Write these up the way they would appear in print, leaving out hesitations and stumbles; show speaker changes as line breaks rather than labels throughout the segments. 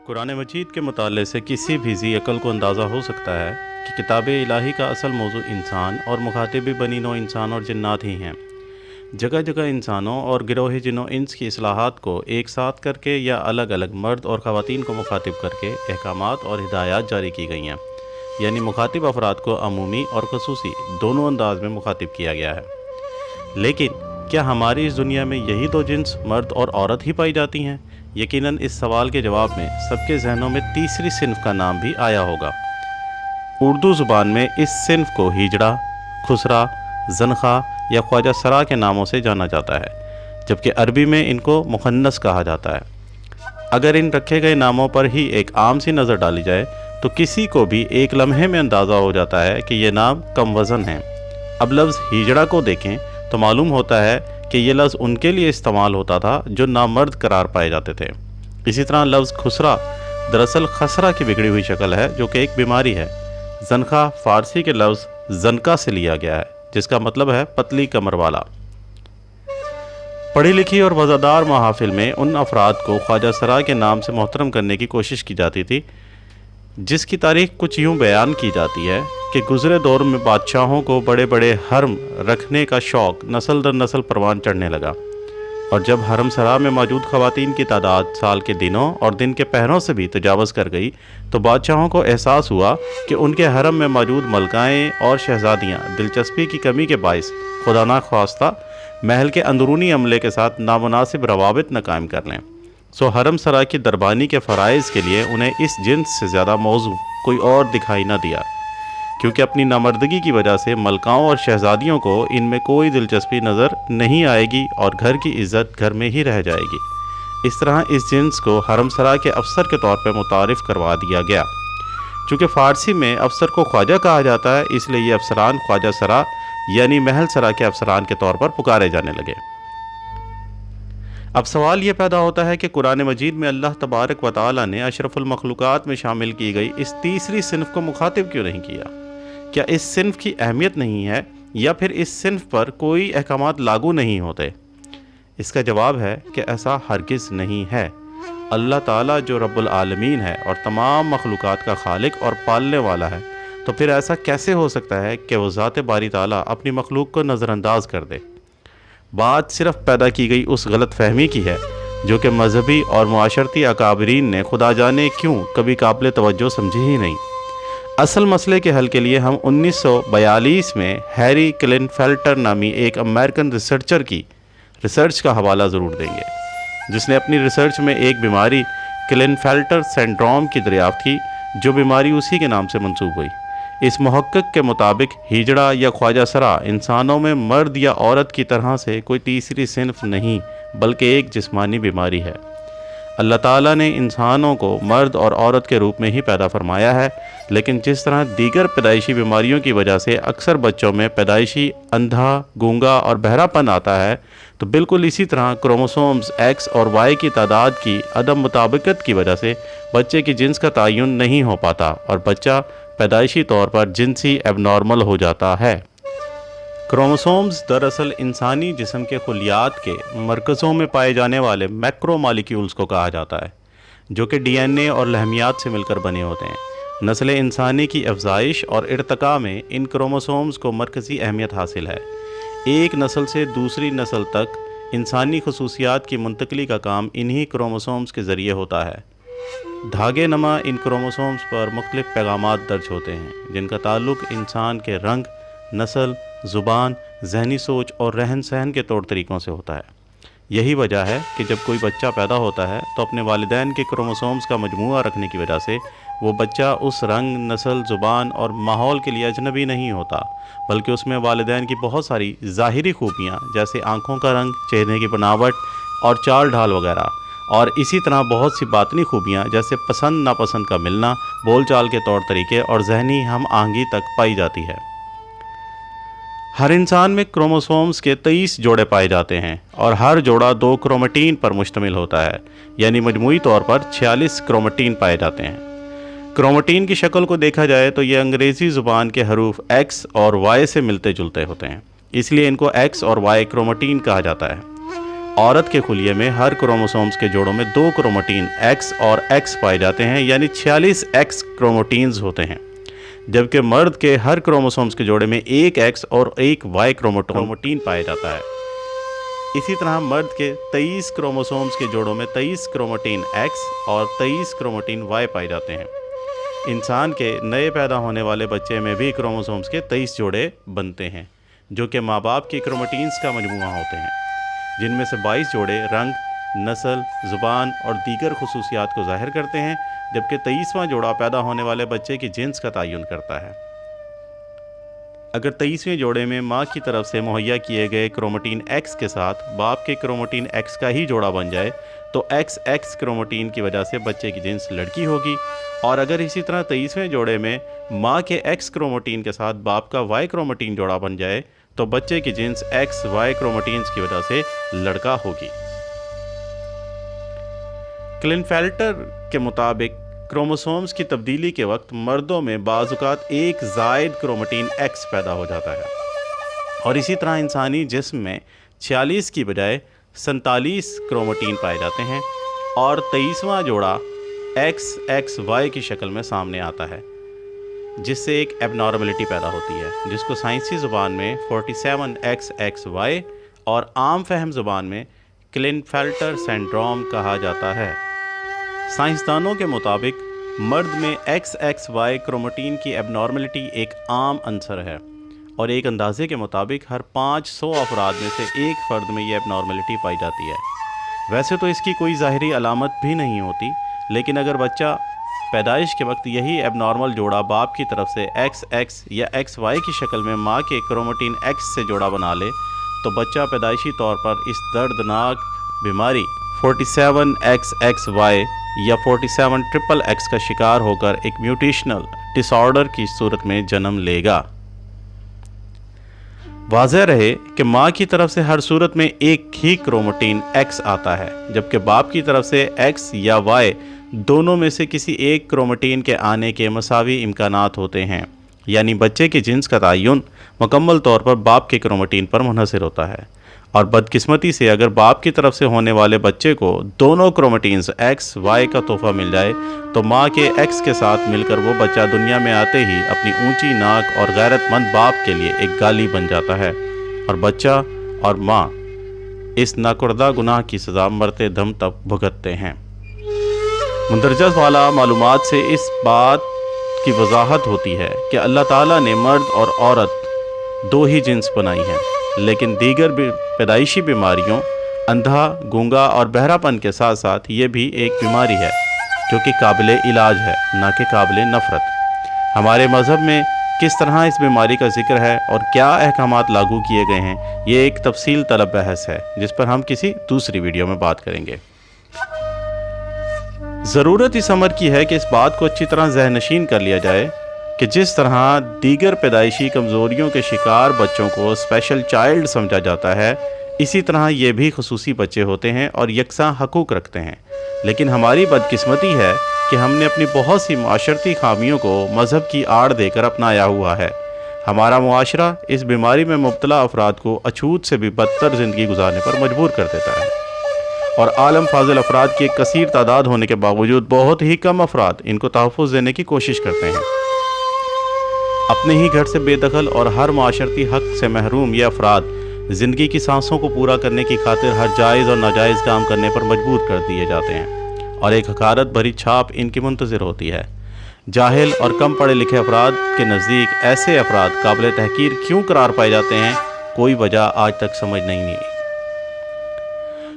قرآن مجید کے مطالعے سے کسی بھی ذی عقل کو اندازہ ہو سکتا ہے کہ کتاب الہی کا اصل موضوع انسان اور مخاطب بنی نوع انسان اور جنات ہی ہیں۔ جگہ جگہ انسانوں اور گروہ جن و انس کی اصلاحات کو ایک ساتھ کر کے یا الگ الگ مرد اور خواتین کو مخاطب کر کے احکامات اور ہدایات جاری کی گئی ہیں، یعنی مخاطب افراد کو عمومی اور خصوصی دونوں انداز میں مخاطب کیا گیا ہے۔ لیکن کیا ہماری اس دنیا میں یہی دو جنس مرد اور عورت ہی پائی جاتی ہیں؟ یقیناً اس سوال کے جواب میں سب کے ذہنوں میں تیسری صنف کا نام بھی آیا ہوگا۔ اردو زبان میں اس صنف کو ہیجڑا، خسرا، زنخا یا خواجہ سرا کے ناموں سے جانا جاتا ہے، جبکہ عربی میں ان کو مخنث کہا جاتا ہے۔ اگر ان رکھے گئے ناموں پر ہی ایک عام سی نظر ڈالی جائے تو کسی کو بھی ایک لمحے میں اندازہ ہو جاتا ہے کہ یہ نام کم وزن ہیں۔ اب لفظ ہیجڑا کو دیکھیں تو معلوم ہوتا ہے کہ یہ لفظ ان کے لیے استعمال ہوتا تھا جو نامرد قرار پائے جاتے تھے۔ اسی طرح لفظ خسرا دراصل خسرہ کی بگڑی ہوئی شکل ہے جو کہ ایک بیماری ہے۔ زنخا فارسی کے لفظ زنکا سے لیا گیا ہے، جس کا مطلب ہے پتلی کمر والا۔ پڑھی لکھی اور وزادار محافل میں ان افراد کو خواجہ سرا کے نام سے محترم کرنے کی کوشش کی جاتی تھی، جس کی تاریخ کچھ یوں بیان کی جاتی ہے کہ گزرے دور میں بادشاہوں کو بڑے بڑے حرم رکھنے کا شوق نسل در نسل پروان چڑھنے لگا، اور جب حرم سرا میں موجود خواتین کی تعداد سال کے دنوں اور دن کے پہروں سے بھی تجاوز کر گئی تو بادشاہوں کو احساس ہوا کہ ان کے حرم میں موجود ملکائیں اور شہزادیاں دلچسپی کی کمی کے باعث خدا نخواستہ محل کے اندرونی عملے کے ساتھ نامناسب روابط نہ قائم کر لیں، سو حرم سرا کی دربانی کے فرائض کے لیے انہیں اس جنس سے زیادہ موضوع کوئی اور دکھائی نہ دیا، کیونکہ اپنی نامردگی کی وجہ سے ملکاؤں اور شہزادیوں کو ان میں کوئی دلچسپی نظر نہیں آئے گی اور گھر کی عزت گھر میں ہی رہ جائے گی۔ اس طرح اس جنس کو حرم سرا کے افسر کے طور پر متعارف کروا دیا گیا۔ چونکہ فارسی میں افسر کو خواجہ کہا جاتا ہے، اس لیے یہ افسران خواجہ سرا یعنی محل سرا کے افسران کے طور پر پکارے جانے لگے۔ اب سوال یہ پیدا ہوتا ہے کہ قرآن مجید میں اللہ تبارک و تعالی نے اشرف المخلوقات میں شامل کی گئی اس تیسری صنف کو مخاطب کیوں نہیں کیا؟ کیا اس صنف کی اہمیت نہیں ہے یا پھر اس صنف پر کوئی احکامات لاگو نہیں ہوتے؟ اس کا جواب ہے کہ ایسا ہرگز نہیں ہے۔ اللہ تعالیٰ جو رب العالمین ہے اور تمام مخلوقات کا خالق اور پالنے والا ہے، تو پھر ایسا کیسے ہو سکتا ہے کہ وہ ذات باری تعالیٰ اپنی مخلوق کو نظر انداز کر دے؟ بات صرف پیدا کی گئی اس غلط فہمی کی ہے جو کہ مذہبی اور معاشرتی اکابرین نے خدا جانے کیوں کبھی قابل توجہ سمجھی ہی نہیں۔ اصل مسئلے کے حل کے لیے ہم 1942 میں ہیری کلنفیلٹر نامی ایک امریکن ریسرچر کی ریسرچ کا حوالہ ضرور دیں گے، جس نے اپنی ریسرچ میں ایک بیماری کلنفیلٹر سنڈروم کی دریافت کی، جو بیماری اسی کے نام سے منسوب ہوئی۔ اس محقق کے مطابق ہیجڑا یا خواجہ سرا انسانوں میں مرد یا عورت کی طرح سے کوئی تیسری صنف نہیں بلکہ ایک جسمانی بیماری ہے۔ اللہ تعالیٰ نے انسانوں کو مرد اور عورت کے روپ میں ہی پیدا فرمایا ہے، لیکن جس طرح دیگر پیدائشی بیماریوں کی وجہ سے اکثر بچوں میں پیدائشی اندھا، گونگا اور بہرا پن آتا ہے، تو بالکل اسی طرح کروموسومز ایکس اور وائی کی تعداد کی عدم مطابقت کی وجہ سے بچے کی جنس کا تعین نہیں ہو پاتا اور بچہ پیدائشی طور پر جنسی ایب نارمل ہو جاتا ہے۔ کروموسومز دراصل انسانی جسم کے خلیات کے مرکزوں میں پائے جانے والے میکرو مالیکیولز کو کہا جاتا ہے، جو کہ ڈی این اے اور لحمیات سے مل کر بنے ہوتے ہیں۔ نسل انسانی کی افزائش اور ارتقاء میں ان کروموسومز کو مرکزی اہمیت حاصل ہے۔ ایک نسل سے دوسری نسل تک انسانی خصوصیات کی منتقلی کا کام انہی کروموسومز کے ذریعے ہوتا ہے۔ دھاگے نما ان کروموسومز پر مختلف پیغامات درج ہوتے ہیں، جن کا تعلق انسان کے رنگ، نسل، زبان، ذہنی سوچ اور رہن سہن کے طور طریقوں سے ہوتا ہے۔ یہی وجہ ہے کہ جب کوئی بچہ پیدا ہوتا ہے تو اپنے والدین کے کروموسومز کا مجموعہ رکھنے کی وجہ سے وہ بچہ اس رنگ، نسل، زبان اور ماحول کے لیے اجنبی نہیں ہوتا، بلکہ اس میں والدین کی بہت ساری ظاہری خوبیاں جیسے آنکھوں کا رنگ، چہرے کی بناوٹ اور چال ڈھال وغیرہ، اور اسی طرح بہت سی باطنی خوبیاں جیسے پسند ناپسند کا ملنا، بول چال کے طور طریقے اور ذہنی ہم آہنگی تک پائی جاتی ہے۔ ہر انسان میں کروموسومز کے 23 جوڑے پائے جاتے ہیں اور ہر جوڑا 2 کرومیٹین پر مشتمل ہوتا ہے، یعنی مجموعی طور پر 46 کرومیٹین پائے جاتے ہیں۔ کرومیٹین کی شکل کو دیکھا جائے تو یہ انگریزی زبان کے حروف ایکس اور وائی سے ملتے جلتے ہوتے ہیں، اس لیے ان کو ایکس اور وائی کرومیٹین کہا جاتا ہے۔ عورت کے خلیے میں ہر کروموسومز کے جوڑوں میں 2 کروموٹین X اور X پائے جاتے ہیں، یعنی 46 X کروموٹینز ہوتے ہیں، جبکہ مرد کے ہر کروموسومز کے جوڑے میں 1 X اور 1 Y کروموٹین پایا جاتا ہے۔ اسی طرح مرد کے 23 کروموسومز کے جوڑوں میں 23 کروموٹین X اور 23 کروموٹین Y پائے جاتے ہیں۔ انسان کے نئے پیدا ہونے والے بچے میں بھی کروموسومز کے 23 جوڑے بنتے ہیں، جو کہ ماں باپ کی کروموٹینز کا مجموعہ ہوتے ہیں، جن میں سے 22 جوڑے رنگ، نسل، زبان اور دیگر خصوصیات کو ظاہر کرتے ہیں، جبکہ 23واں جوڑا پیدا ہونے والے بچے کی جنس کا تعین کرتا ہے۔ اگر 23ویں جوڑے میں ماں کی طرف سے مہیا کیے گئے کروموٹین X کے ساتھ باپ کے کروموٹین X کا ہی جوڑا بن جائے تو XX کروموٹین کی وجہ سے بچے کی جنس لڑکی ہوگی، اور اگر اسی طرح 23ویں جوڑے میں ماں کے X کروموٹین کے ساتھ باپ کا Y کروموٹین جوڑا بن جائے تو بچے کی جنس XY کروموٹینز کی وجہ سے لڑکا ہوگی۔ کلینفیلٹر کے مطابق کروموسومز کی تبدیلی کے وقت مردوں میں بعض اوقات ایک زائد کروموٹین X پیدا ہو جاتا ہے، اور اسی طرح انسانی جسم میں 46 کی بجائے 47 کروموٹین پائے جاتے ہیں، اور 23واں جوڑا XXY کی شکل میں سامنے آتا ہے، جس سے ایک ایب نارملٹی پیدا ہوتی ہے، جس کو سائنسی زبان میں 47XXY اور عام فہم زبان میں کلینفیلٹر سنڈروم کہا جاتا ہے۔ سائنسدانوں کے مطابق مرد میں XXY کروموٹین کی ایب نارملٹی ایک عام عنصر ہے، اور ایک اندازے کے مطابق ہر 500 افراد میں سے ایک فرد میں یہ ایب نارملٹی پائی جاتی ہے۔ ویسے تو اس کی کوئی ظاہری علامت بھی نہیں ہوتی، لیکن اگر بچہ پیدائش کے وقت یہی ایب نارمل جوڑا باپ کی طرف سے XX یا XY کی شکل میں ماں کے کروموٹین X سے جوڑا بنا لے تو بچہ پیدائشی طور پر اس دردناک بیماری 47XXY یا 47XXX کا شکار ہو کر ایک میوٹیشنل ڈس آرڈر کی صورت میں جنم لے گا۔ واضح رہے کہ ماں کی طرف سے ہر صورت میں ایک ہی کروموٹین X آتا ہے، جبکہ باپ کی طرف سے X یا Y دونوں میں سے کسی ایک کروموٹین کے آنے کے مساوی امکانات ہوتے ہیں، یعنی بچے کی جنس کا تعین مکمل طور پر باپ کے کروموٹین پر منحصر ہوتا ہے، اور بدقسمتی سے اگر باپ کی طرف سے ہونے والے بچے کو دونوں کروموٹینز X Y کا تحفہ مل جائے تو ماں کے X کے ساتھ مل کر وہ بچہ دنیا میں آتے ہی اپنی اونچی ناک اور غیرت مند باپ کے لیے ایک گالی بن جاتا ہے، اور بچہ اور ماں اس ناکردہ گناہ کی سزا مرتے دم تک بھگتتے ہیں۔ مندرجہ والا معلومات سے اس بات کی وضاحت ہوتی ہے کہ اللہ تعالیٰ نے مرد اور عورت 2 ہی جنس بنائی ہیں، لیکن دیگر پیدائشی بیماریوں، اندھا، گونگا اور بہرا پن کے ساتھ ساتھ یہ بھی ایک بیماری ہے جو کہ قابل علاج ہے، نہ کہ قابل نفرت۔ ہمارے مذہب میں کس طرح اس بیماری کا ذکر ہے اور کیا احکامات لاگو کیے گئے ہیں، یہ ایک تفصیل طلب بحث ہے جس پر ہم کسی دوسری ویڈیو میں بات کریں گے۔ ضرورت اس امر کی ہے کہ اس بات کو اچھی طرح ذہن نشین کر لیا جائے کہ جس طرح دیگر پیدائشی کمزوریوں کے شکار بچوں کو اسپیشل چائلڈ سمجھا جاتا ہے، اسی طرح یہ بھی خصوصی بچے ہوتے ہیں اور یکساں حقوق رکھتے ہیں، لیکن ہماری بدقسمتی ہے کہ ہم نے اپنی بہت سی معاشرتی خامیوں کو مذہب کی آڑ دے کر اپنایا ہوا ہے۔ ہمارا معاشرہ اس بیماری میں مبتلا افراد کو اچھوت سے بھی بدتر زندگی گزارنے پر مجبور کر دیتا ہے، اور عالم فاضل افراد کی ایک کثیر تعداد ہونے کے باوجود بہت ہی کم افراد ان کو تحفظ دینے کی کوشش کرتے ہیں۔ اپنے ہی گھر سے بے دخل اور ہر معاشرتی حق سے محروم یہ افراد زندگی کی سانسوں کو پورا کرنے کی خاطر ہر جائز اور ناجائز کام کرنے پر مجبور کر دیے جاتے ہیں، اور ایک حقارت بھری چھاپ ان کی منتظر ہوتی ہے۔ جاہل اور کم پڑھے لکھے افراد کے نزدیک ایسے افراد قابل تحقیر کیوں قرار پائے جاتے ہیں، کوئی وجہ آج تک سمجھ نہیں آئی۔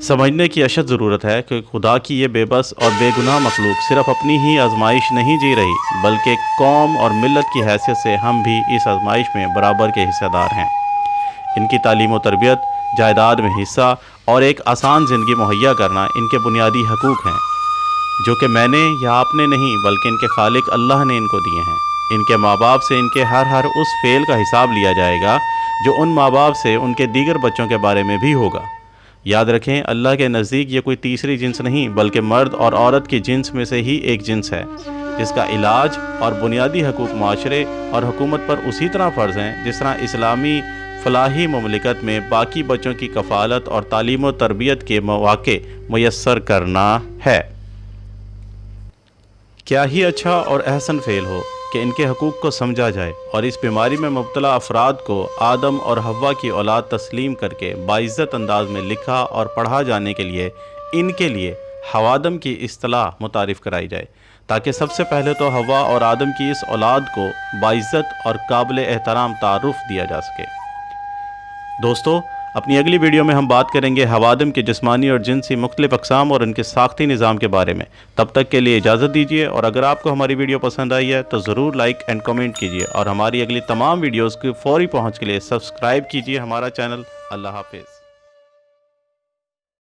سمجھنے کی اشد ضرورت ہے کہ خدا کی یہ بے بس اور بے گناہ مخلوق صرف اپنی ہی آزمائش نہیں جی رہی، بلکہ قوم اور ملت کی حیثیت سے ہم بھی اس آزمائش میں برابر کے حصہ دار ہیں۔ ان کی تعلیم و تربیت، جائیداد میں حصہ اور ایک آسان زندگی مہیا کرنا ان کے بنیادی حقوق ہیں، جو کہ میں نے یا آپ نے نہیں بلکہ ان کے خالق اللہ نے ان کو دیے ہیں۔ ان کے ماں باپ سے ان کے ہر اس فعل کا حساب لیا جائے گا جو ان ماں باپ سے ان کے دیگر بچوں کے بارے میں بھی ہوگا۔ یاد رکھیں، اللہ کے نزدیک یہ کوئی تیسری جنس نہیں بلکہ مرد اور عورت کی جنس میں سے ہی ایک جنس ہے، جس کا علاج اور بنیادی حقوق معاشرے اور حکومت پر اسی طرح فرض ہیں جس طرح اسلامی فلاحی مملکت میں باقی بچوں کی کفالت اور تعلیم و تربیت کے مواقع میسر کرنا ہے۔ کیا ہی اچھا اور احسن فعل ہو کہ ان کے حقوق کو سمجھا جائے اور اس بیماری میں مبتلا افراد کو آدم اور حوا کی اولاد تسلیم کر کے باعزت انداز میں لکھا اور پڑھا جانے کے لیے ان کے لیے حوادم کی اصطلاح متعارف کرائی جائے، تاکہ سب سے پہلے تو حوا اور آدم کی اس اولاد کو باعزت اور قابل احترام تعارف دیا جا سکے۔ دوستو، اپنی اگلی ویڈیو میں ہم بات کریں گے حوادم کے جسمانی اور جنسی مختلف اقسام اور ان کے ساختی نظام کے بارے میں۔ تب تک کے لیے اجازت دیجیے، اور اگر آپ کو ہماری ویڈیو پسند آئی ہے تو ضرور لائک اینڈ کمنٹ کیجیے، اور ہماری اگلی تمام ویڈیوز کی فوری پہنچ کے لیے سبسکرائب کیجیے ہمارا چینل۔ اللہ حافظ۔